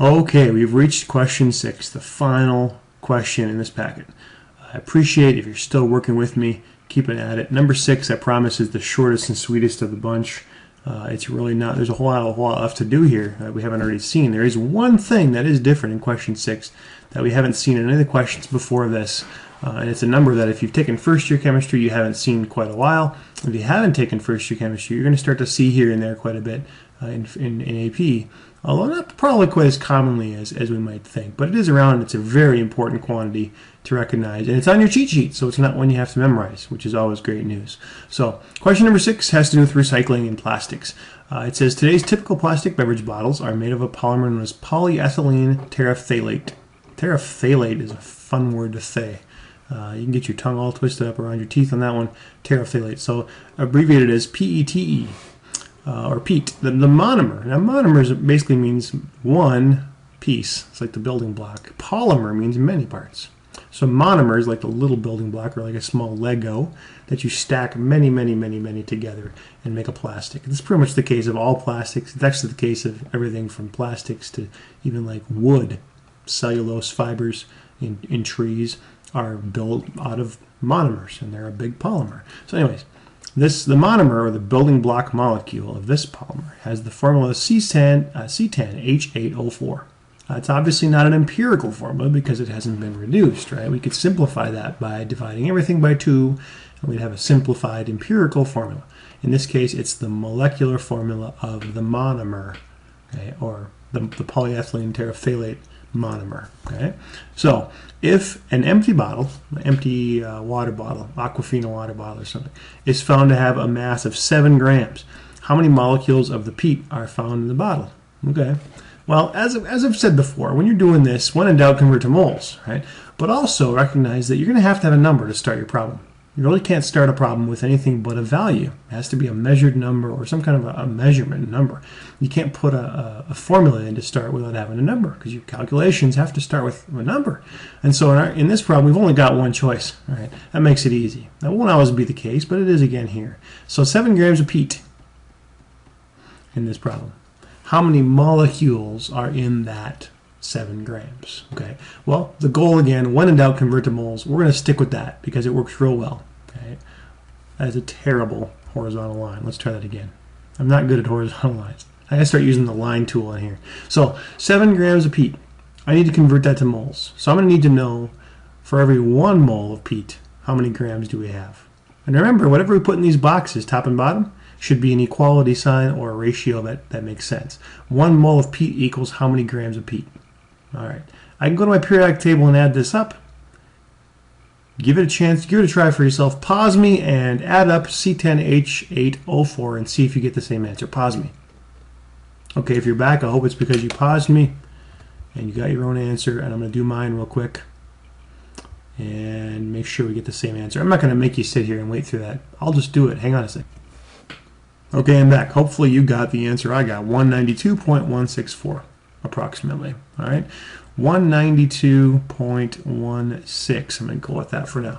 Okay, we've reached question 6, the final question in this packet. I appreciate if you're still working with me, keeping at it. Number 6, I promise, is the shortest and sweetest of the bunch. It's really not, there's a whole lot left to do here that we haven't already seen. There is one thing that is different in question 6 that we haven't seen in any of the questions before this. And it's a number that if you've taken first year chemistry, you haven't seen quite a while. If you haven't taken first year chemistry, you're going to start to see here and there quite a bit in AP. Although not probably quite as commonly as we might think, but it is around. It's a very important quantity to recognize, and it's on your cheat sheet, so it's not one you have to memorize, which is always great news. So question number 6 has to do with recycling in plastics. It says today's typical plastic beverage bottles are made of a polymer known as polyethylene terephthalate. Terephthalate is a fun word to say. You can get your tongue all twisted up around your teeth on that one. Terephthalate, so abbreviated as PETE. Or PET, the monomer. Now monomers basically means one piece. It's like the building block. Polymer means many parts. So monomer is like the little building block, or like a small Lego that you stack many together and make a plastic. This is pretty much the case of all plastics. It's actually the case of everything from plastics to even like wood. Cellulose fibers in trees are built out of monomers, and they're a big polymer. So anyways, the monomer, or the building block molecule of this polymer, has the formula C10H8O4. It's obviously not an empirical formula because it hasn't been reduced, right? We could simplify that by dividing everything by 2, and we'd have a simplified empirical formula. In this case, it's the molecular formula of the monomer, okay, or the polyethylene terephthalate monomer. Okay, so if an empty bottle, water bottle, Aquafina water bottle or something, is found to have a mass of 7 grams, how many molecules of the peat are found in the bottle? Okay, well, as I've said before, when you're doing this, when in doubt, convert to moles, right? But also recognize that you're going to have a number to start your problem. You really can't start a problem with anything but a value. It has to be a measured number or some kind of a measurement number. You can't put a formula in to start without having a number, because your calculations have to start with a number. And so in this problem, we've only got one choice. All right, that makes it easy. That won't always be the case, but it is again here. So 7 grams of peat in this problem. How many molecules are in that 7 grams? Okay, well, the goal again, when in doubt, convert to moles. We're going to stick with that because it works real well. Okay, that is a terrible horizontal line. Let's try that again. I'm not good at horizontal lines. I gotta start using the line tool in here. So 7 grams of peat, I need to convert that to moles. So I'm going to need to know, for every 1 mole of peat, how many grams do we have? And remember, whatever we put in these boxes, top and bottom, should be an equality sign or a ratio that makes sense. 1 mole of peat equals how many grams of peat? All right, I can go to my periodic table and add this up. Give it a chance, give it a try for yourself. Pause me and add up C10H8O4 and see if you get the same answer. Pause me. Okay, if you're back, I hope it's because you paused me and you got your own answer, and I'm going to do mine real quick and make sure we get the same answer. I'm not going to make you sit here and wait through that. I'll just do it. Hang on a sec. Okay, I'm back. Hopefully you got the answer I got, 192.164 approximately. All right, 192.16. I'm going to go with that for now.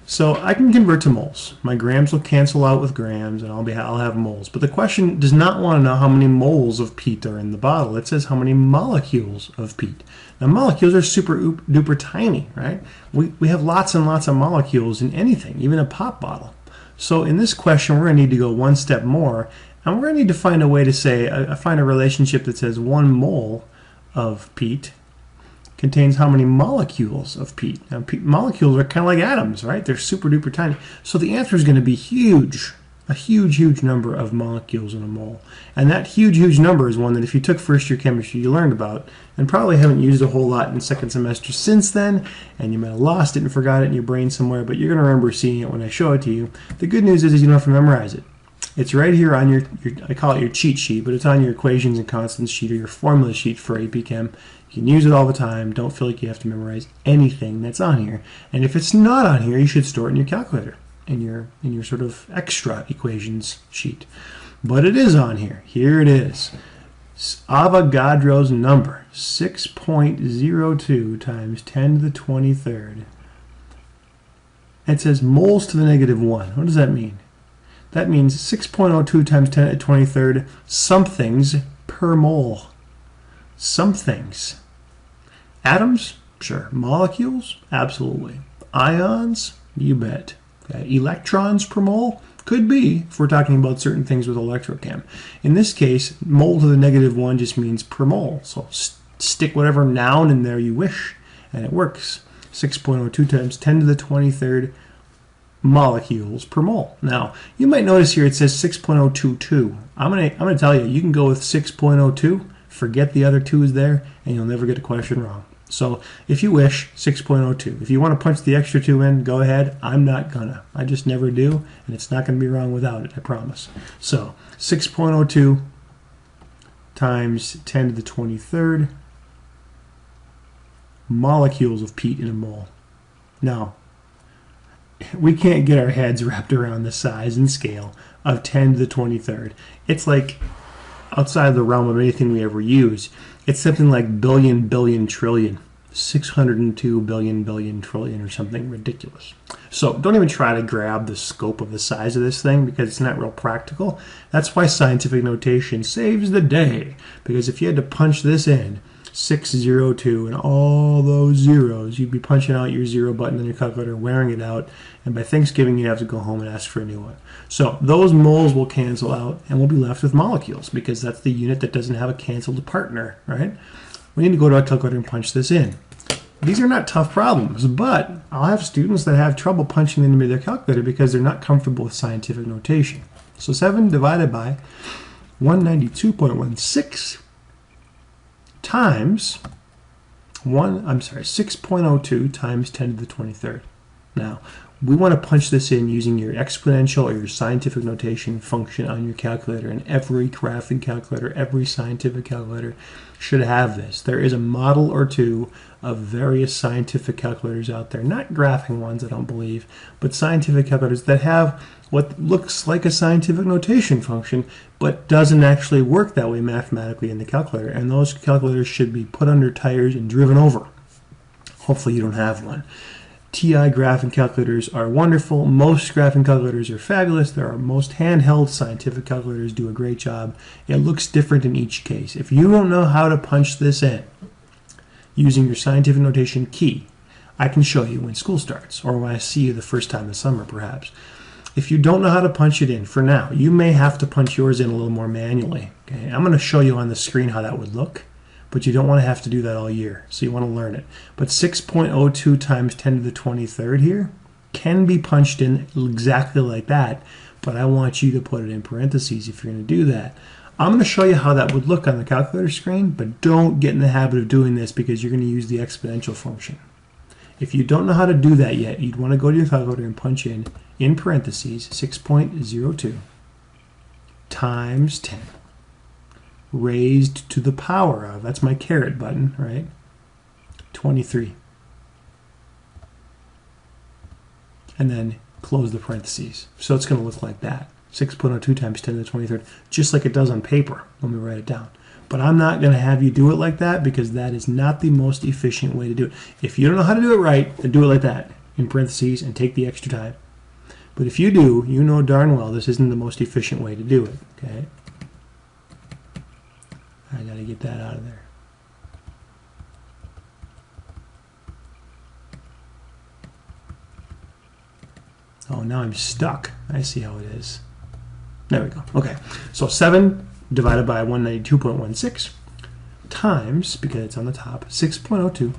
So I can convert to moles. My grams will cancel out with grams, and I'll have moles. But the question does not want to know how many moles of peat are in the bottle. It says how many molecules of peat. Now molecules are super duper tiny, right? We have lots and lots of molecules in anything, even a pop bottle. So in this question, we're going to need to go one step more, and we're going to need to find a way to say, find a relationship that says 1 mole of peat contains how many molecules of peat. Now, molecules are kind of like atoms, right? They're super duper tiny. So the answer is going to be huge, a huge number of molecules in a mole. And that huge number is one that if you took first year chemistry, you learned about, and probably haven't used a whole lot in second semester since then, and you might have lost it and forgot it in your brain somewhere, but you're going to remember seeing it when I show it to you. The good news is you don't have to memorize it. It's right here on your I call it your cheat sheet, but it's on your equations and constants sheet or your formula sheet for AP Chem. You can use it all the time. Don't feel like you have to memorize anything that's on here. And if it's not on here, you should store it in your calculator, in your sort of extra equations sheet. But it is on here. Here it is. Avogadro's number, 6.02 times 10 to the 23rd. It says moles to the -1. What does that mean? That means 6.02 times 10 to the 23rd somethings per mole. some things. Atoms, sure. Molecules, absolutely. Ions, you bet. Okay. Electrons per mole, could be if we're talking about certain things with electrochem. In this case, mole to the -1 just means per mole. So stick whatever noun in there you wish, and it works. 6.02 times 10 to the 23rd molecules per mole. Now, you might notice here it says 6.022. I'm gonna tell you, you can go with 6.02, forget the other 2's there, and you'll never get a question wrong. So if you wish, 6.02. If you want to punch the extra 2 in, go ahead. I'm not gonna. I just never do, and it's not going to be wrong without it, I promise. So 6.02 times 10 to the 23rd molecules of peat in a mole. Now, we can't get our heads wrapped around the size and scale of 10 to the 23rd. It's like outside the realm of anything we ever use. It's something like billion, billion, trillion, 602 billion, billion, trillion, or something ridiculous. So don't even try to grab the scope of the size of this thing because it's not real practical. That's why scientific notation saves the day. Because if you had to punch this in, 602 and all those zeros, you'd be punching out your 0 button on your calculator, wearing it out, and by Thanksgiving you have to go home and ask for a new one. So those moles will cancel out and we'll be left with molecules because that's the unit that doesn't have a canceled partner, right? We need to go to our calculator and punch this in. These are not tough problems, but I'll have students that have trouble punching them into their calculator because they're not comfortable with scientific notation. So 7 divided by 192.16 times 6.02 times 10 to the 23rd. Now, we want to punch this in using your exponential or your scientific notation function on your calculator, and every graphing calculator, every scientific calculator should have this. There is a model or two of various scientific calculators out there, not graphing ones, I don't believe, but scientific calculators that have what looks like a scientific notation function, but doesn't actually work that way mathematically in the calculator. And those calculators should be put under tires and driven over. Hopefully you don't have one. TI graphing calculators are wonderful. Most graphing calculators are fabulous. There are most handheld scientific calculators do a great job. It looks different in each case. If you don't know how to punch this in using your scientific notation key, I can show you when school starts or when I see you the first time this summer perhaps. If you don't know how to punch it in for now, you may have to punch yours in a little more manually. Okay? I'm going to show you on the screen how that would look, but you don't want to have to do that all year, so you want to learn it. But 6.02 times 10 to the 23rd here can be punched in exactly like that, but I want you to put it in parentheses if you're going to do that. I'm going to show you how that would look on the calculator screen, but don't get in the habit of doing this because you're going to use the exponential function. If you don't know how to do that yet, you'd want to go to your calculator and punch in parentheses 6.02 times 10 raised to the power of, that's my caret button, right, 23. And then close the parentheses. So it's going to look like that. 6.02 times 10 to the 23rd, just like it does on paper. Let me write it down. But I'm not going to have you do it like that because that is not the most efficient way to do it. If you don't know how to do it right, then do it like that, in parentheses, and take the extra time. But if you do, you know darn well this isn't the most efficient way to do it. Okay? I got to get that out of there. Oh, now I'm stuck. I see how it is. There we go. Okay, so 7 divided by 192.16 times, because it's on the top, 6.02.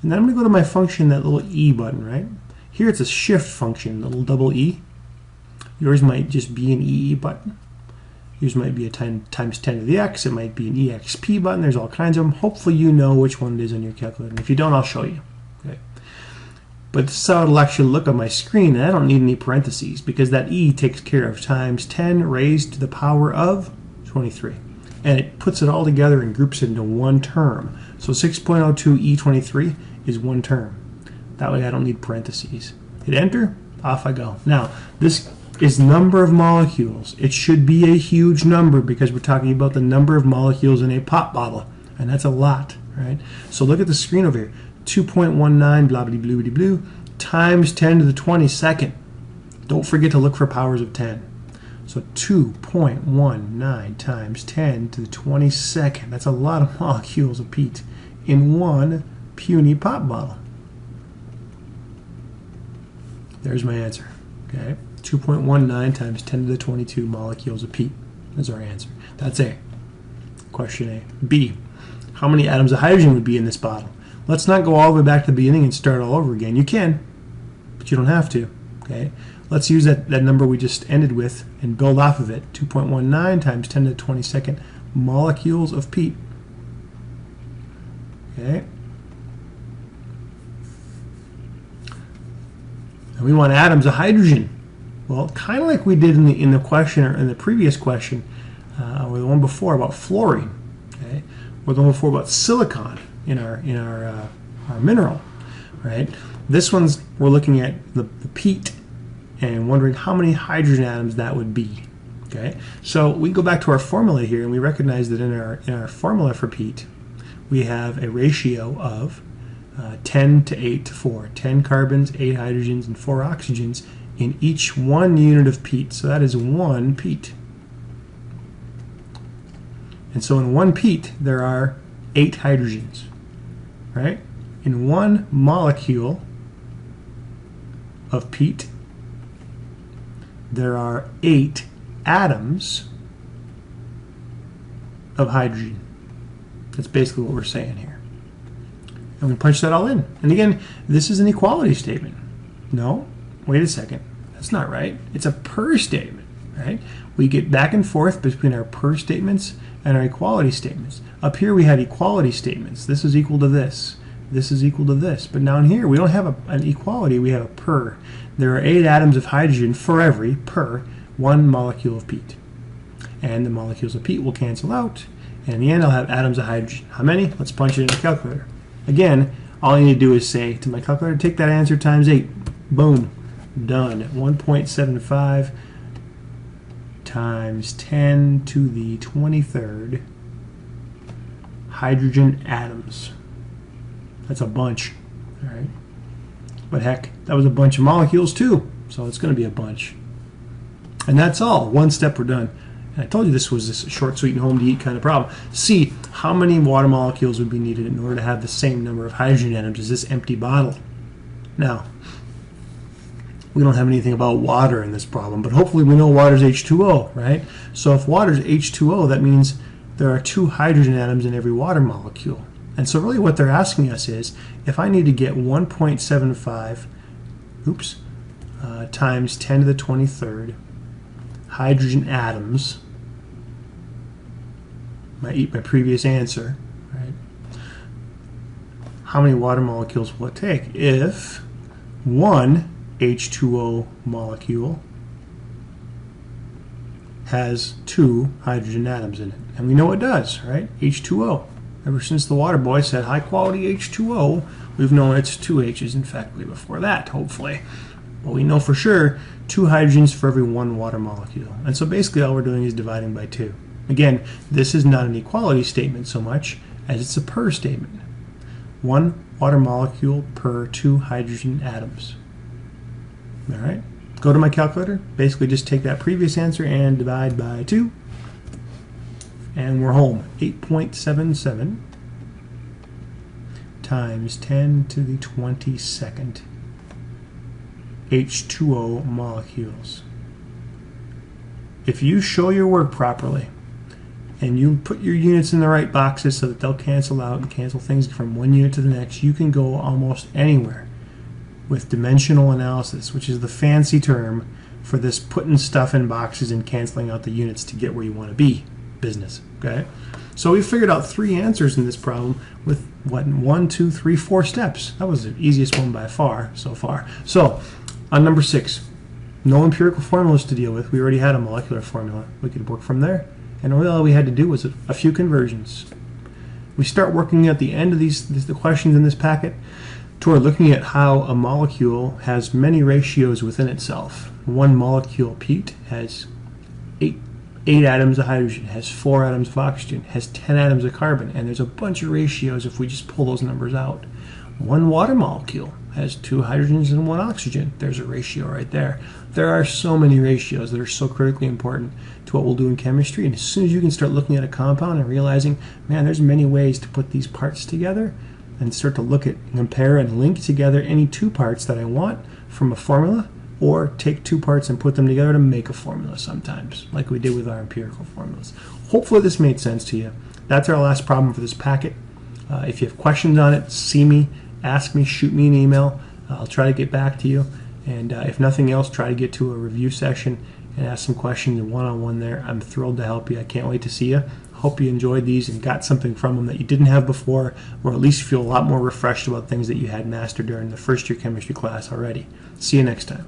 And then I'm going to go to my function, that little E button, right? Here it's a shift function, the little double E. Yours might just be an EE button. Yours might be a times 10 to the x. It might be an EXP button. There's all kinds of them. Hopefully you know which one it is on your calculator. And if you don't, I'll show you. Okay. But this is how it'll actually look on my screen, and I don't need any parentheses because that E takes care of times 10 raised to the power of 23. And it puts it all together and groups it into one term. So 6.02 E23 is one term. That way I don't need parentheses. Hit enter, off I go. Now, this is number of molecules. It should be a huge number because we're talking about the number of molecules in a pop bottle, and that's a lot, right? So look at the screen over here. 2.19 blah blah blah blah blah times 10 to the 22nd. Don't forget to look for powers of 10. So 2.19 times 10 to the 22nd. That's a lot of molecules of peat in one puny pop bottle. There's my answer. Okay, 2.19 times 10 to the 22 molecules of peat is our answer. That's A. Question A. B. How many atoms of hydrogen would be in this bottle? Let's not go all the way back to the beginning and start all over again. You can, but you don't have to. Okay, let's use that number we just ended with and build off of it. 2.19 times 10 to the 22nd molecules of peat. Okay. And we want atoms of hydrogen. Well, kind of like we did in the question, or in the previous question, or the one before about fluorine, okay, or the one before about silicon in our mineral, right? This one's we're looking at the peat and wondering how many hydrogen atoms that would be. Okay, so we go back to our formula here, and we recognize that in our formula for peat, we have a ratio of 10 to 8 to 4. 10 carbons, 8 hydrogens, and 4 oxygens in each 1 unit of peat. So that is 1 peat. And so in 1 peat, there are 8 hydrogens, right? In 1 molecule of peat, there are 8 atoms of hydrogen. That's basically what we're saying here. And we punch that all in. And again, this is an equality statement. No, wait a second. That's not right. It's a per statement, right? We get back and forth between our per statements and our equality statements. Up here we had equality statements. This is equal to this. This is equal to this. But down here we don't have an equality. We have a per. There are 8 atoms of hydrogen for every per 1 molecule of peat. And the molecules of peat will cancel out. And in the end I'll have atoms of hydrogen. How many? Let's punch it in the calculator. Again, all I need to do is say to my calculator, take that answer times 8. Boom. Done. 1.75 times 10 to the 23rd hydrogen atoms. That's a bunch. All right. But heck, that was a bunch of molecules too. So it's going to be a bunch. And that's all. One step, we're done. And I told you this was a short, sweet, and home to eat kind of problem. See how many water molecules would be needed in order to have the same number of hydrogen atoms as this empty bottle. Now, we don't have anything about water in this problem, but hopefully we know water is H2O, right? So if water is H2O, that means there are 2 hydrogen atoms in every water molecule. And so really what they're asking us is, if I need to get 1.75 times 10 to the 23rd hydrogen atoms, my previous answer, right? How many water molecules will it take if 1 H2O molecule has 2 hydrogen atoms in it? And we know it does, right? H2O. Ever since the water boy said high quality H2O, we've known it's 2 H's. In fact, way before that, hopefully. But we know for sure 2 hydrogens for every 1 water molecule. And so basically all we're doing is dividing by 2. Again, this is not an equality statement so much as it's a per statement. 1 water molecule per 2 hydrogen atoms. All right, go to my calculator. Basically just take that previous answer and divide by 2. And we're home. 8.77 times 10 to the 22nd H2O molecules. If you show your work properly and you put your units in the right boxes so that they'll cancel out and cancel things from one unit to the next, you can go almost anywhere with dimensional analysis, which is the fancy term for this putting stuff in boxes and canceling out the units to get where you want to be business. Okay, so we figured out 3 answers in this problem with what, 1, 2, 3, 4 steps. That was the easiest one by far so far. So on number 6, no empirical formulas to deal with. We already had a molecular formula. We could work from there, and all we had to do was a few conversions. We start working at the end of the questions in this packet toward looking at how a molecule has many ratios within itself. 1 molecule peat has 8 atoms of hydrogen, has 4 atoms of oxygen, has 10 atoms of carbon, and there's a bunch of ratios if we just pull those numbers out. 1 water molecule has 2 hydrogens and 1 oxygen. There's a ratio right there. There are so many ratios that are so critically important to what we'll do in chemistry. And as soon as you can start looking at a compound and realizing, man, there's many ways to put these parts together, and start to look at, compare, and link together any 2 parts that I want from a formula, or take 2 parts and put them together to make a formula sometimes, like we did with our empirical formulas. Hopefully this made sense to you. That's our last problem for this packet. If you have questions on it, see me, ask me, shoot me an email. I'll try to get back to you. And if nothing else, try to get to a review session and ask some questions one-on-one there. I'm thrilled to help you. I can't wait to see you. Hope you enjoyed these and got something from them that you didn't have before, or at least feel a lot more refreshed about things that you had mastered during the first year chemistry class already. See you next time.